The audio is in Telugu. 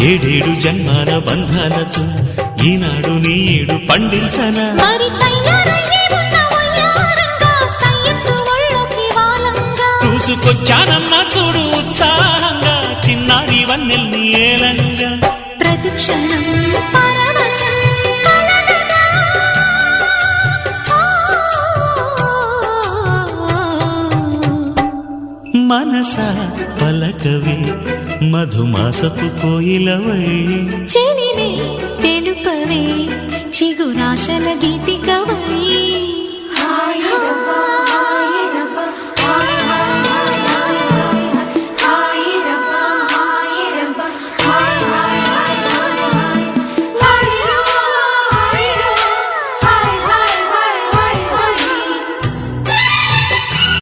ఏడేడు జన్మాల బంధాలతో ఈనాడు నీడు పండించనా చూసుకొచ్చానమ్మా చూడు ఉత్సాహంగా చిన్నారి వన్నెల్ని ఏలంగా ప్రతిక్షణం మనసా పలకవే మధుమాసపు కోయిలవై చెలివే తెలుపవే చిగురాశల గీతికవై